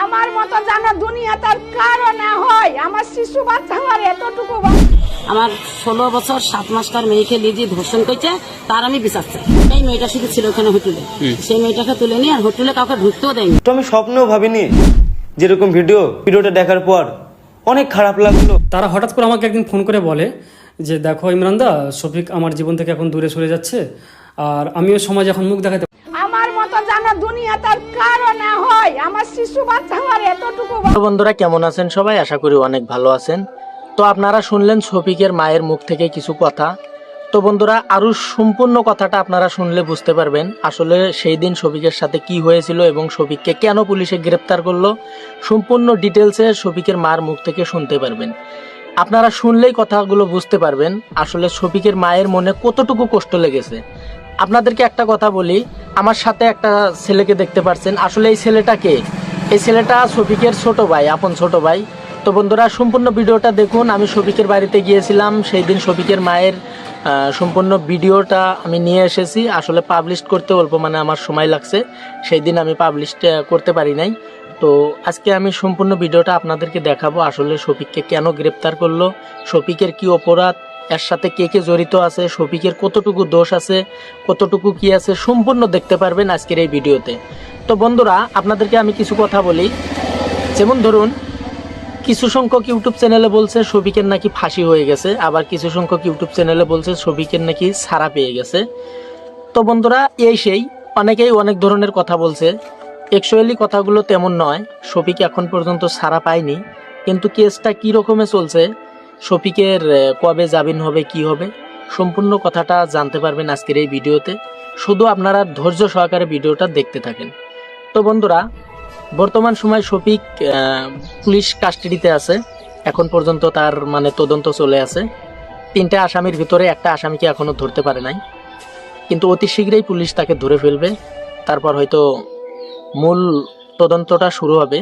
আমার মতো জানো দুনিয়া তার কারো না হয়। আমার শিশু বাচ্চা আমার এতটুকু আমার 16 বছর 7 মাসকার মেয়েকে নিজে ধর্ষণ করছে, তার আমি বিচার চাই। এই মেয়েটা শুধু ছিল ওখানে হোটেলে, সেই মেয়েটাকে তুলে নিয়ে আর হোটেলে কাউকে ঢুকতেও দেয়নি। তো আমি স্বপ্নেও ভাবিনি যেরকম ভিডিওটা দেখার পর অনেক খারাপ লাগলো। তারা হঠাৎ করে আমাকে একদিন ফোন করে বলে যে দেখো ইমরানদা, শফিক আমার জীবন থেকে এখন দূরে সরে যাচ্ছে, আর আমিও সমাজে এখন মুখ দেখাতে। আমার মতো জানো দুনিয়া তার কারো না হয়। আমার শিশু বাচ্চা আমার এতটুকু তো বন্ধুরা কেমন আছেন সবাই? আশা করি অনেক ভালো আছেন। তো আপনারা শুনলেন শফিকের মায়ের মুখ থেকে কিছু কথা। তো বন্ধুরা আরো সম্পূর্ণ কথাটা আপনারা শুনলে বুঝতে পারবেন আসলে সেই দিন শফিকের সাথে কি হয়েছিল এবং শফিককে কেন পুলিশে গ্রেপ্তার করলো। সম্পূর্ণ ডিটেলসে শফিকের মার মুখ থেকে শুনতে পারবেন। আপনারা শুনলেই কথাগুলো বুঝতে পারবেন আসলে শফিকের মায়ের মনে কতটুকু কষ্ট লেগেছে। আপনাদেরকে একটা কথা বলি, আমার সাথে একটা ছেলেকে দেখতে পাচ্ছেন, আসলে এই ছেলেটা কে? এই ছেলেটা শফিকের ছোট ভাই, আপন ছোট ভাই। তো বন্ধুরা সম্পূর্ণ ভিডিওটা দেখুন। আমি শফিকের বাড়িতে গিয়েছিলাম, সেই দিন শফিকের মায়ের সম্পূর্ণ ভিডিওটা আমি নিয়ে এসেছি। আসলে পাবলিশ করতে অল্প আমার সময় লাগছে, সেই দিন আমি পাবলিশ করতে পারি নাই। তো আজকে আমি সম্পূর্ণ ভিডিওটা আপনাদেরকে দেখাবো আসলে শফিককে কেন গ্রেপ্তার করলো, শফিকের কি অপরাধ, এর সাথে কে কে জড়িত আছে, শফিকের কতটুকু দোষ আছে, কতটুকু কি আছে, সম্পূর্ণ দেখতে পারবেন আজকের এই ভিডিওতে। তো বন্ধুরা আপনাদেরকে আমি কিছু কথা বলি। যেমন ধরুন, কিছু সংখ্যক ইউটিউব চ্যানেলে বলছে শফিকের নাকি ফাঁসি হয়ে গেছে, আবার কিছু সংখ্যক ইউটিউব চ্যানেলে বলছে শফিকের নাকি ছাড়া পেয়ে গেছে। তো বন্ধুরা সেই অনেকেই অনেক ধরনের কথা বলছে। অ্যাকচুয়ালি কথাগুলো তেমন নয়। শফিক এখন পর্যন্ত ছাড়া পায়নি, কিন্তু কেসটা কী রকমে চলছে, শফিকের কবে জামিন হবে, কি হবে, সম্পূর্ণ কথাটা জানতে পারবেন আজকের এই ভিডিওতে। শুধু আপনারা ধৈর্য সহকারে ভিডিওটা দেখতে থাকেন। তো বন্ধুরা বর্তমান সময় শফিক পুলিশ কাস্টাডিতে আছে। এখন পর্যন্ত তার তদন্ত চলে আছে। 3টে আসামির ভিতরে একটা আসামিকে এখনও ধরতে পারে নাই, কিন্তু অতি শীঘ্রই পুলিশ তাকে ধরে ফেলবে। তারপর হয়তো মূল তদন্তটা শুরু হবে।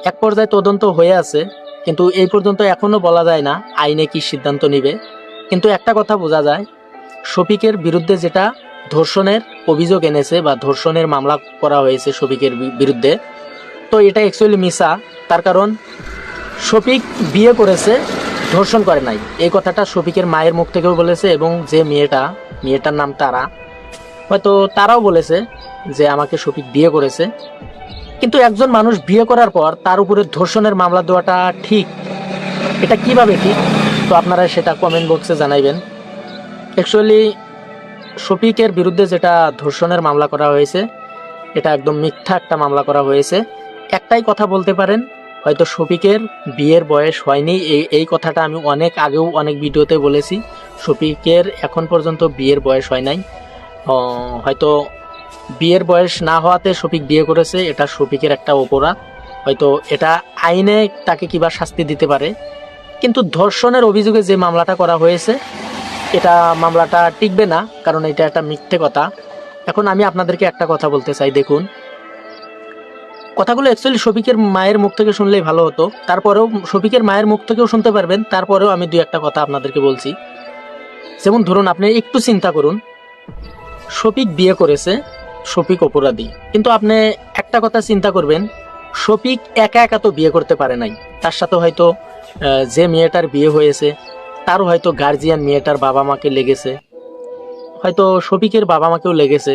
এক পর্যায়ে তদন্ত হয়ে আছে, কিন্তু এই পর্যন্ত এখনও বলা যায় না আইনে কি সিদ্ধান্ত নেবে। কিন্তু একটা কথা বোঝা যায়, শফিকের বিরুদ্ধে যেটা ধর্ষণের অভিযোগ এনেছে বা ধর্ষণের মামলা করা হয়েছে শফিকের বিরুদ্ধে, তো এটা অ্যাকচুয়ালি মিছা। তার কারণ শফিক বিয়ে করেছে, ধর্ষণ করে নাই। এই কথাটা শফিকের মায়ের মুখ থেকেও বলেছে, এবং যে মেয়েটার নাম তারা, হয়তো তারাও বলেছে যে আমাকে শফিক বিয়ে করেছে। কিন্তু একজন মানুষ বিয়ে করার পর তার উপরে ধর্ষণের মামলা দেওয়াটা ঠিক, এটা কিভাবে ঠিক? তো আপনারা সেটা কমেন্ট বক্সে জানাইবেন। অ্যাকচুয়ালি শফিকের বিরুদ্ধে যেটা ধর্ষণের মামলা করা হয়েছে, এটা একদম মিথ্যা একটা মামলা করা হয়েছে। একটাই কথা বলতে পারেন, হয়তো শফিকের বিয়ের বয়স হয়নি। এই কথাটা আমি অনেক আগেও অনেক ভিডিওতে বলেছি। শফিকের এখন পর্যন্ত বিয়ের বয়স হয় নাই। হয়তো বিয়ের বয়স না হওয়াতে শফিক বিয়ে করেছে, এটা শফিকের একটা অপরাধ। হয়তো এটা আইনে তাকে কিবা শাস্তি দিতে পারে, কিন্তু ধর্ষণের অভিযোগে যে মামলাটা করা হয়েছে, এটা মামলাটা টিকবে না, কারণ এটা একটা মিথ্যে কথা। এখন আমি আপনাদেরকে একটা কথা বলতে চাই, দেখুন কথাগুলো অ্যাকচুয়ালি শফিকের মায়ের মুখ থেকে শুনলেই ভালো হতো। তারপরেও শফিকের মায়ের মুখ থেকেও শুনতে পারবেন, তারপরেও আমি 2-1টা কথা আপনাদেরকে বলছি। যেমন ধরুন, আপনি একটু চিন্তা করুন, শফিক বিয়ে করেছে, শফিক অপরাধী, কিন্তু আপনি একটা কথা চিন্তা করবেন, শফিক একা একা তো বিয়ে করতে পারে নাই। তার সাথে হয়তো যে মেয়েটার বিয়ে হয়েছে তারও হয়তো গার্জিয়ান, মেয়েটার বাবা মাকে লেগেছে, হয়তো শফিকের বাবা মাকেও লেগেছে।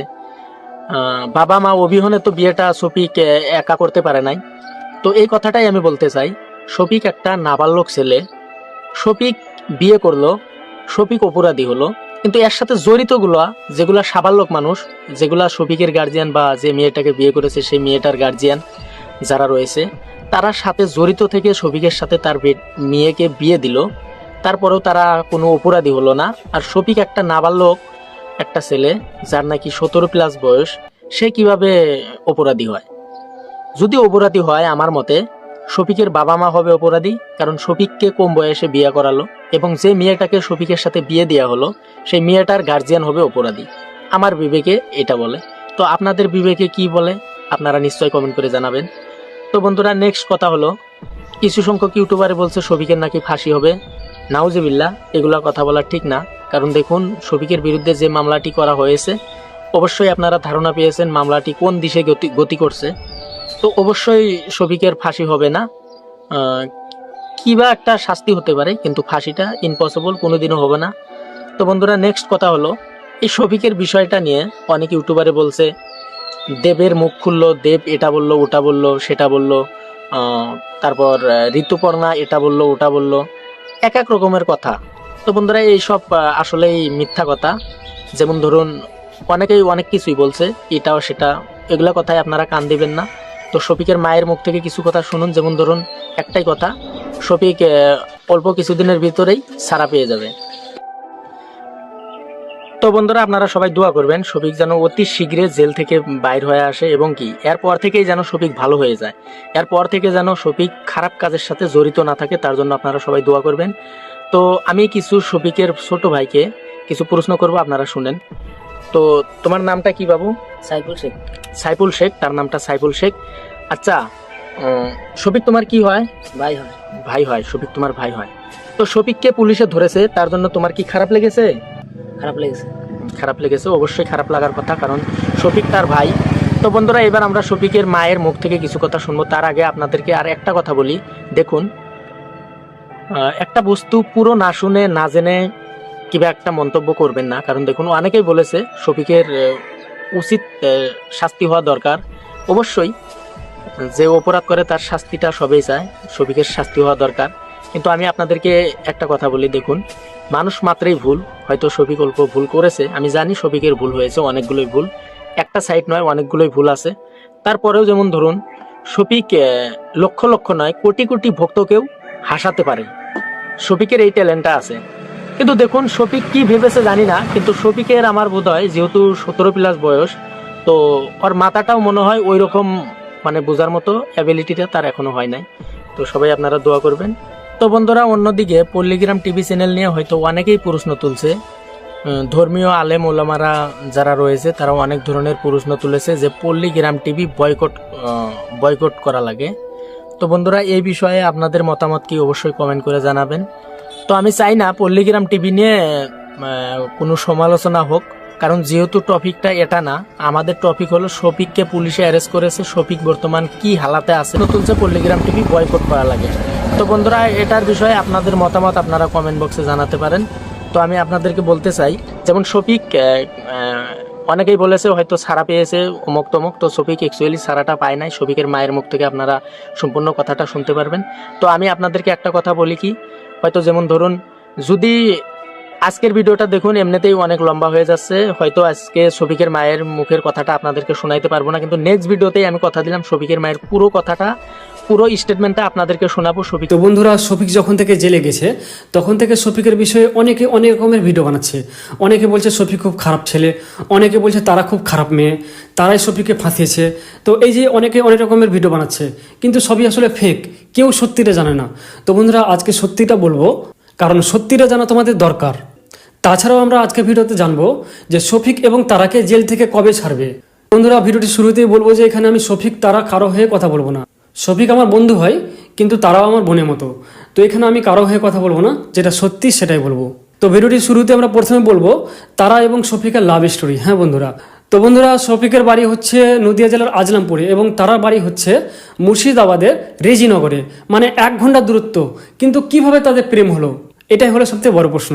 বাবা মা অবিহনে তো বিয়েটা শফিক একা করতে পারে নাই। তো এই কথাটাই আমি বলতে চাই, শফিক একটা নাবালক ছেলে, শফিক বিয়ে করলো, শফিক অপরাধী হলো, কিন্তু এর সাথে জড়িতগুলো যেগুলা সাবালক মানুষ, যেগুলা শফিকের গার্জিয়ান বা যে মেয়েটাকে বিয়ে করেছে সেই মেয়েটার গার্জিয়ান যারা রয়েছে, তারা সাথে জড়িত থেকে শফিকের সাথে তার মেয়েকে বিয়ে দিল, তারপরেও তারা কোনো অপরাধী হলো না। আর শফিক একটা নাবালক একটা ছেলে, যার নাকি 17+ বয়স, সে কিভাবে অপরাধী হয়? যদি অপরাধী হয়, আমার মতে শফিকের বাবা মা হবে অপরাধী, কারণ শফিককে কম বয়সে বিয়ে করালো, এবং যে মেয়েটাকে শফিকের সাথে বিয়ে দেওয়া হলো সেই মেয়েটার গার্জিয়ান হবে অপরাধী। আমার বিবেকে এটা বলে। তো আপনাদের বিবেকে কি বলে আপনারা নিশ্চয়ই কমেন্ট করে জানাবেন। তো বন্ধুরা নেক্সট কথা হলো, কিছু সংখ্যক ইউটিউবারে বলছে শফিকের নাকি ফাঁসি হবে। নাউজুবিল্লাহ, এগুলা কথা বলা ঠিক না। কারণ দেখুন, শফিকের বিরুদ্ধে যে মামলাটি করা হয়েছে, অবশ্যই আপনারা ধারণা পেয়েছেন মামলাটি কোন দিশে গতি করছে। তো অবশ্যই শফিকের ফাঁসি হবে না, কিবা একটা শাস্তি হতে পারে, কিন্তু ফাঁসিটা ইম্পসিবল, কোনোদিনও হবে না। তো বন্ধুরা, নেক্সট কথা হলো এই শফিকের বিষয়টা নিয়ে অনেক ইউটিউবারে বলছে দেবের মুখ খুললো, দেব এটা বললো, ওটা বললো, সেটা বললো, তারপর ঋতুপর্ণা এটা বললো, ওটা বললো, এক এক রকমের কথা। তো বন্ধুরা, এইসব আসলেই মিথ্যা কথা। যেমন ধরুন, অনেকেই অনেক কিছুই বলছে, এটাও সেটা, এগুলা কথায় আপনারা কান দিবেন না। তো শফিকের মায়ের মুখ থেকে কিছু কথা শুনুন। যেমন ধরুন, একটাই কথা, শফিক অল্প কিছুদিনের ভিতরেই ছাড়া পেয়ে যাবে। তো বন্ধুরা, আপনারা সবাই দোয়া করবেন শফিক যেন অতি শীঘ্রে জেল থেকে বাইর হয়ে আসে, এবং কি এরপর থেকেই যেন শফিক ভালো হয়ে যায়, এরপর থেকে যেন শফিক খারাপ কাজের সাথে জড়িত না থাকে, তার জন্য আপনারা সবাই দোয়া করবেন। তো আমি কিছু শফিকের ছোট ভাইকে কিছু প্রশ্ন করব, আপনারা শুনেন। তো তোমার নামটা কি বাবু? সাইফুল শেখ। সাইফুল শেখ, তার নামটা সাইফুল শেখ। আচ্ছা, শফিক তোমার কি হয়? ভাই হয়। ভাই হয়, শফিক তোমার ভাই হয়। তো শফিককে পুলিশে ধরেছে, তার জন্য তোমার কি খারাপ লেগেছে? খারাপ লেগেছে। খারাপ লেগেছে, অবশ্যই খারাপ লাগার কথা, কারণ শফিক তার ভাই। তো বন্ধুরা, এবার আমরা শফিকের মায়ের মুখ থেকে কিছু কথা শুনবো। তার আগে আপনাদেরকে আর একটা কথা বলি, দেখুন, একটা বস্তু পুরো না শুনে না জেনে কিবা একটা মন্তব্য করবেন না। কারণ দেখুন, অনেকেই বলেছে শফিকের উচিত শাস্তি হওয়া দরকার। অবশ্যই যে অপরাধ করে তার শাস্তিটা সবাই চায়, শফিকের শাস্তি হওয়া দরকার। কিন্তু আমি আপনাদেরকে একটা কথা বলি, দেখুন, মানুষ মাত্রই ভুল। হয়তো শফিক অল্প ভুল করেছে, আমি জানি শফিকের ভুল হয়েছে, অনেকগুলোই ভুল, একটা সাইড নয়, অনেকগুলোই ভুল আছে। তারপরেও যেমন ধরুন, শফিক লক্ষ লক্ষ নয়, কোটি কোটি ভক্তকেও হাসাতে পারে, শফিকের এই ট্যালেন্টটা আছে। কিন্তু দেখুন, শফিক কি ভেবেছে জানি না, কিন্তু শফিকের আমার বোধ হয় যেহেতু 17+ বয়স, তো ওর মাথাটাও মনে হয় ওই রকম, মানে বোঝার মতো অ্যাবিলিটিটা তার এখনো হয় নাই। তো সবাই আপনারা দোয়া করবেন। তো বন্ধুরা, অন্যদিকে পল্লীগ্রাম টিভি চ্যানেল নিয়ে হয়তো অনেকেই প্রশ্ন তুলছে, ধর্মীয় আলেম ওলামারা যারা রয়েছে তারাও অনেক ধরনের প্রশ্ন তুলেছে যে পল্লীগ্রাম টিভি বয়কট করা লাগে। তো বন্ধুরা, এই বিষয়ে আপনাদের মতামত কি অবশ্যই কমেন্ট করে জানাবেন। তো আমি চাই না পল্লীগ্রাম টিভি নিয়ে কোনো সমালোচনা হোক, কারণ যেহেতু টপিকটা এটা না, আমাদের টপিক হলো শফিককে পুলিশে অ্যারেস্ট করেছে, শফিক বর্তমান কি হালাতে আছে, তুলছে পল্লীগ্রাম টিভি বয়কট করা লাগে। তো বন্ধুরা, এটার বিষয়ে আপনাদের মতামত আপনারা কমেন্ট বক্সে জানাতে পারেন। তো আমি আপনাদেরকে বলতে চাই, যেমন শফিক অনেকেই বলেছে হয়তো ছাড়া পেয়েছে অমুক তমুক, তো শফিক অ্যাকচুয়ালি ছাড়াটা পায় নাই। শফিকের মায়ের মুখ থেকে আপনারা সম্পূর্ণ কথাটা শুনতে পারবেন। তো আমি আপনাদেরকে একটা কথা বলি কি, হয়তো যেমন ধরুন, যদি আজকের ভিডিওটা দেখুন, এমনিতেই অনেক লম্বা হয়ে যাচ্ছে, হয়তো আজকে শফিকের মায়ের মুখের কথাটা আপনাদেরকে শোনাইতে পারবো না, কিন্তু নেক্সট ভিডিওতেই আমি কথা দিলাম শফিকের মায়ের পুরো কথাটা, পুরো স্টেটমেন্টটা আপনাদেরকে শোনাবো। শফিক, তো বন্ধুরা, শফিক যখন থেকে জেলে গেছে তখন থেকে শফিকের বিষয়ে অনেকে অনেক রকমের ভিডিও বানাচ্ছে। অনেকে বলছে শফিক খুব খারাপ ছেলে, অনেকে বলছে তারা খুব খারাপ মেয়ে, তারাই শফিককে ফাঁসিয়েছে। তো এই যে অনেকে অনেক রকমের ভিডিও বানাচ্ছে, কিন্তু সবই আসলে ফেক, কেউ সত্যিটা জানে না। তো বন্ধুরা, আজকে সত্যিটা বলবো, কারণ সত্যিটা জানা তোমাদের দরকার। তাছাড়াও আমরা আজকে ভিডিওতে জানবো যে শফিক এবং তারাকে জেল থেকে কবে ছাড়বে। বন্ধুরা, ভিডিওটি শুরুতেই বলবো যে এখানে আমি শফিক তারা কারো হয়ে কথা বলবো না। শফিক আমার বন্ধু হয়, কিন্তু তারাও আমার বোনের মতো। তো এখানে আমি কারো হয়ে কথা বলবো না, যেটা সত্যি সেটাই বলবো। তো ভিডিওটির শুরুতে আমরা প্রথমে বলবো তারা এবং শফিকের লাভ স্টোরি। হ্যাঁ বন্ধুরা, তো বন্ধুরা, শফিকের বাড়ি হচ্ছে নদিয়া জেলার আজলামপুরে এবং তারার বাড়ি হচ্ছে মুর্শিদাবাদের রেজিনগরে, মানে 1 ঘন্টা দূরত্ব। কিন্তু কিভাবে তাদের প্রেম হলো, এটাই হলো সবথেকে বড় প্রশ্ন।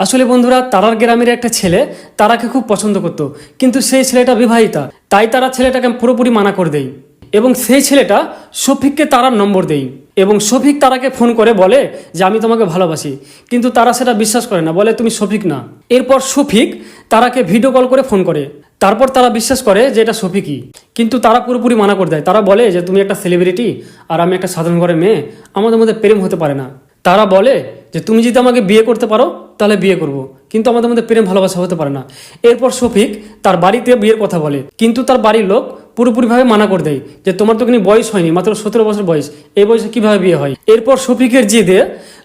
আসলে বন্ধুরা, তারার গ্রামের একটা ছেলে তারাকে খুব পছন্দ করত, কিন্তু সেই ছেলেটা বিবাহিতা, তাই তারা ছেলেটাকে পুরোপুরি মানা করে দেয় এবং সেই ছেলেটা শফিককে তারার নম্বর দেয় এবং শফিক তারাকে ফোন করে বলে যে আমি তোমাকে ভালোবাসি, কিন্তু তারা সেটা বিশ্বাস করে না, বলে তুমি শফিক না। এরপর শফিক তারাকে ভিডিও কল করে ফোন করে, তারপর তারা বিশ্বাস করে যে এটা শফিকই, কিন্তু তারা পুরোপুরি মানা করে দেয়। তারা বলে যে তুমি একটা সেলিব্রিটি আর আমি একটা সাধারণ ঘরের মেয়ে, আমাদের মধ্যে প্রেম হতে পারে না। তারা বলে যে তুমি যদি আমাকে বিয়ে করতে পারো তাহলে বিয়ে করব, কিন্তু আমাদের মধ্যে প্রেম ভালোবাসা হতে পারে না। এরপর শফিক তার বাড়িতে বিয়ের কথা বলে, কিন্তু তার বাড়ির লোক পুরোপুরিভাবে মানা করে দেয় যে তোমার তো কোনো বয়স হয়নি, মাত্র 17 বছর বয়স, এই বয়সে কিভাবে বিয়ে হয়। এরপর শফিকের জেদে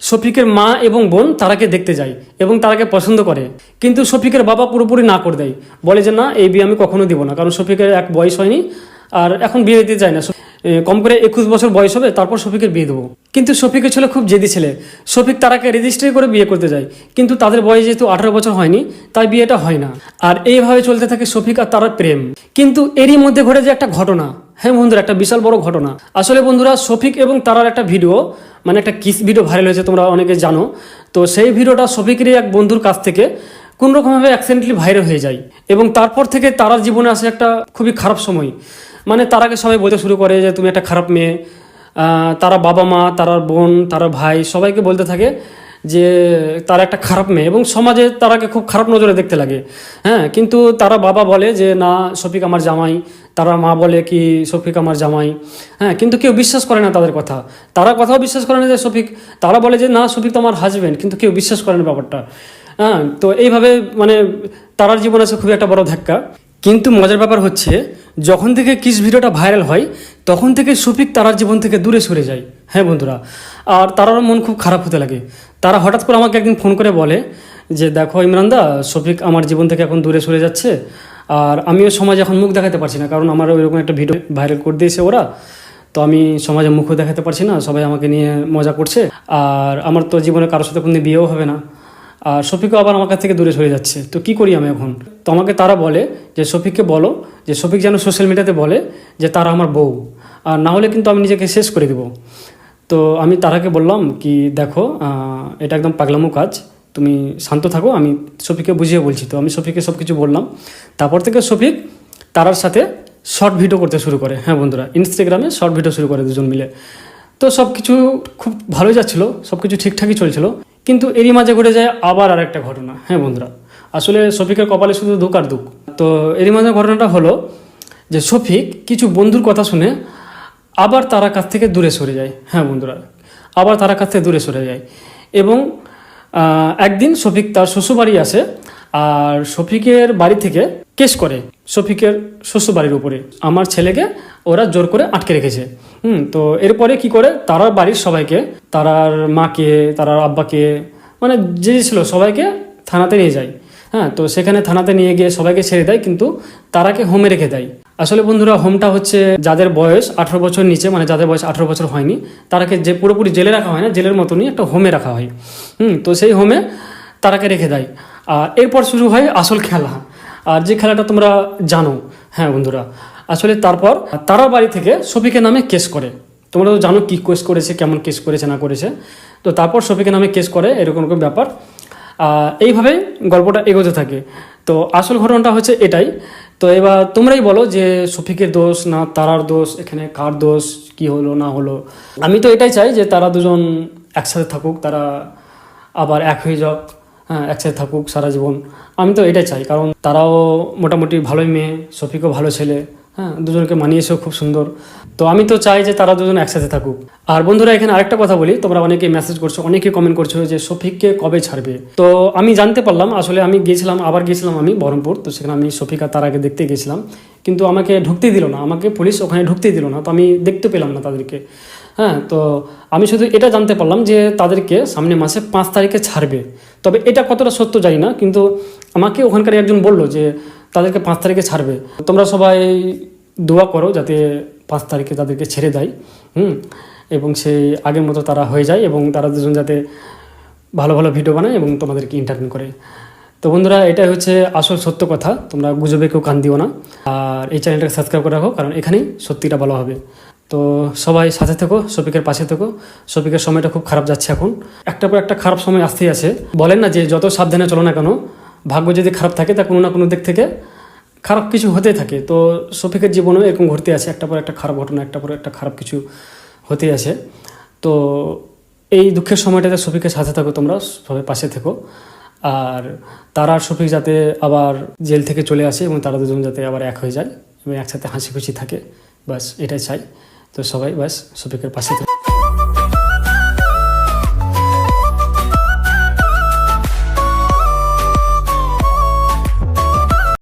শফিকের মা এবং বোন তারাকে দেখতে যায় এবং তারাকে পছন্দ করে, কিন্তু শফিকের বাবা পুরোপুরি না করে দেয়, বলে যে না, এই বিয়ে আমি কখনো দিব না, কারণ শফিকের এক বয়স হয়নি আর এখন বিয়ে দিতে চায় না, কম করে 21 বছর বয়স হবে তারপর শফিকের বিয়ে দেবো। কিন্তু শফিকের ছেলে খুব জেদি ছেলে। শফিক তারাকে রেজিস্ট্রি করে বিয়ে করতে যায়, কিন্তু তাদের বয়স যেহেতু 18 বছর হয়নি, তাই বিয়েটা হয় না। আর এইভাবে চলতে থাকে শফিক আর তারার প্রেম। কিন্তু এরই মধ্যে ঘটে যায় একটা ঘটনা। হ্যাঁ বন্ধুরা, একটা বিশাল বড় ঘটনা। আসলে বন্ধুরা, শফিক এবং তারার একটা ভিডিও, মানে একটা কিস ভিডিও ভাইরাল হয়েছে, তোমরা অনেকে জানো। তো সেই ভিডিওটা শফিকেরই এক বন্ধুর কাছ থেকে কোন রকমভাবে অ্যাক্সিডেন্টলি ভাইরাল হয়ে যায়, এবং তারপর থেকে তারার জীবনে আসে একটা খুবই খারাপ সময়। মানে তারাকে সবাই বলতে শুরু করে যে তুমি একটা খারাপ মেয়ে। তারা বাবা মা, তারার বোন, তারার ভাই সবাইকে বলতে থাকে যে তারা একটা খারাপ মেয়ে, এবং সমাজে তারাকে খুব খারাপ নজরে দেখতে লাগে। হ্যাঁ, কিন্তু তারা বাবা বলে যে না, শফিক আমার জামাই। তারা মা বলে কি শফিক আমার জামাই। হ্যাঁ, কিন্তু কেউ বিশ্বাস করে না তাদের কথা। তারা কথাও বিশ্বাস করে না যে শফিক, তারা বলে যে না, শফিক তো আমার হাজবেন্ড, কিন্তু কেউ বিশ্বাস করে না ব্যাপারটা। হ্যাঁ, তো এইভাবে মানে তারার জীবনে আছে খুবই একটা বড় ধাক্কা। কিন্তু মজার ব্যাপার হচ্ছে, যখন থেকে কিস ভিডিওটা ভাইরাল হয় তখন থেকে শফিক তারার জীবন থেকে দূরে সরে যায়। হ্যাঁ বন্ধুরা, আর তারারও মন খুব খারাপ হতে লাগে। তারা হঠাৎ করে আমাকে একদিন ফোন করে বলে যে দেখো ইমরানদা, শফিক আমার জীবন থেকে এখন দূরে সরে যাচ্ছে, আর আমিও সমাজে এখন মুখ দেখাতে পারছি না, কারণ আমার ওইরকম একটা ভিডিও ভাইরাল করে দিয়েছে ওরা। তো আমি সমাজে মুখও দেখাতে পারছি না, সবাই আমাকে নিয়ে মজা করছে, আর আমার তো জীবনে কারোর সাথে কোনোদিন বিয়েও হবে না, আর শফিকও আবার আমার কাছ থেকে দূরে সরে যাচ্ছে। তো কি করি আমি এখন? তো আমাকে তারা বলে যে শফিককে বলো যে শফিক যেন সোশ্যাল মিডিয়াতে বলে যে তারা আমার বউ, আর না হলে কিন্তু আমি নিজেকে শেষ করে দেবো। তো আমি তারাকে বললাম কি দেখো, এটা একদম পাগলামো কাজ, তুমি শান্ত থাকো, আমি শফিককে বুঝিয়ে বলছি। তো আমি শফিককে সব কিছু বললাম। তারপর থেকে শফিক তারার সাথে শর্ট ভিডিও করতে শুরু করে। হ্যাঁ বন্ধুরা, ইনস্টাগ্রামে শর্ট ভিডিও শুরু করে দুজন মিলে। তো সব কিছু খুব ভালোই যাচ্ছিলো, সব কিছু ঠিকঠাকই চলছিল। কিন্তু এরই মাঝে ঘটে যায় আবার আরেকটা ঘটনা। হ্যাঁ বন্ধুরা, আসলে শফিকের কপালে শুধু দুঃখ আর দুঃখ। তো এরই মাঝে ঘটনাটা হলো যে শফিক কিছু বন্ধুর কথা শুনে আবার তারা কাছ থেকে দূরে সরে যায়। হ্যাঁ বন্ধুরা, আবার তারা কাছ থেকে দূরে সরে যায়। এবং একদিন শফিক তার শ্বশুরবাড়ি আসে, আর শফিকের বাড়ি থেকে কেস করে শফিকের শ্বশুরবাড়ির উপরে। আমার ছেলেকে ওরা জোর করে আটকে রেখেছে। তো এরপরে কি করে, তারার বাড়ির সবাইকে, তারার মাকে, তারার আব্বাকে, মানে যে ছিল সবাইকে থানাতে নিয়ে যায়। হ্যাঁ, তো সেখানে থানাতে নিয়ে গিয়ে সবাইকে ছেড়ে দেয়, কিন্তু তারাকে হোমে রেখে দেয়। আসলে বন্ধুরা, হোমটা হচ্ছে যাদের বয়স 18 বছর নিচে, মানে যাদের বয়স 18 বছর হয়নি, তারাকে যে পুরোপুরি জেলে রাখা হয় না, জেলের মতনই একটা হোমে রাখা হয়। তো সেই হোমে তারাকে রেখে দেয়। আর এরপর শুরু হয় আসল খেলা, আর যে খেলাটা তোমরা জানো। হ্যাঁ বন্ধুরা, আসলে তারপর তারার বাড়ি থেকে শফিকের নামে কেস করে। তোমরা তো জানো কি কেস করেছে, কেমন কেস করেছে না করেছে। তো তারপর শফিকের নামে কেস করে, এরকম এরকম ব্যাপার। এইভাবে গল্পটা এগোতে থাকে। তো আসল ঘটনাটা হচ্ছে এটাই। তো এবার তোমরাই বলো যে শফিকের দোষ না তারার দোষ, এখানে কার দোষ, কি হলো না হলো। আমি তো এটাই চাই যে তারা দুজন একসাথে থাকুক, তারা আবার এক হয়ে যাক। হ্যাঁ, একসাথে থাকুক সারা জীবন, আমি তো এটাই চাই। কারণ তারাও মোটামুটি ভালোই মেয়ে, শফিকও ভালো ছেলে। হ্যাঁ, দুজনকে মানিয়েছেও খুব সুন্দর। তো আমি তো চাই যে তারা দুজন একসাথে থাকুক। আর বন্ধুরা, এখানে আরেকটা কথা বলি, তোমরা অনেকে মেসেজ করছো, অনেকে কমেন্ট করছো যে শফিককে কবে ছাড়বে। তো আমি জানতে পারলাম, আসলে আমি আবার গিয়েছিলাম আমি বহরমপুর। তো সেখানে আমি শফিক আর তারাকে দেখতে গেছিলাম, কিন্তু আমাকে ঢুকতেই দিল না, আমাকে পুলিশ ওখানে ঢুকতেই দিল না। তো আমি দেখতে পেলাম না তাদেরকে। হ্যাঁ, তো আমি শুধু এটা জানতে পারলাম যে তাদেরকে সামনে মাসে 5 তারিখে ছাড়বে। তবে এটা কতটা সত্য জানি না, কিন্তু আমাকে ওখানকার একজন বললো যে তাদেরকে 5 তারিখে ছাড়বে। তোমরা সবাই দোয়া করো যাতে 5 তারিখে তাদেরকে ছেড়ে দেয়, এবং সেই আগের মতো তারা হয়ে যায়, এবং তারা দুজন যাতে ভালো ভালো ভিডিও বানায় এবং তোমাদেরকে ইন্টারভিউ করে। তো বন্ধুরা, এটাই হচ্ছে আসল সত্য কথা, তোমরা গুজবে কেউ কান দিও না। আর এই চ্যানেলটাকে সাবস্ক্রাইব করে রাখো, কারণ এখানেই সত্যিটা বলা হবে। তো সবাই সাথে থেকো, শফিকের পাশে থেকো। শফিকের সময়টা খুব খারাপ যাচ্ছে এখন, একটা পর একটা খারাপ সময় আসতেই আছে। বলেন না যে যত সাবধানে চলো না কেন, ভাগ্য যদি খারাপ থাকে তা কোনো না কোনো দিক থেকে খারাপ কিছু হতেই থাকে। তো শফিকের জীবনেও এরকম ঘটতে আছে, একটা পর একটা খারাপ ঘটনা, একটা পর একটা খারাপ কিছু হতেই আছে। তো এই দুঃখের সময়টাতে শফিকের সাথে থাকো, তোমরা সবাই পাশে থেকো। আর তারা আর শফিক যাতে আবার জেল থেকে চলে আসে, এবং তারা দুজন যাতে আবার এক হয়ে যায় এবং একসাথে হাসি খুশি থাকে, বাস এটাই চাই। তো সবাই বাস শফিকের পাশে থেকো।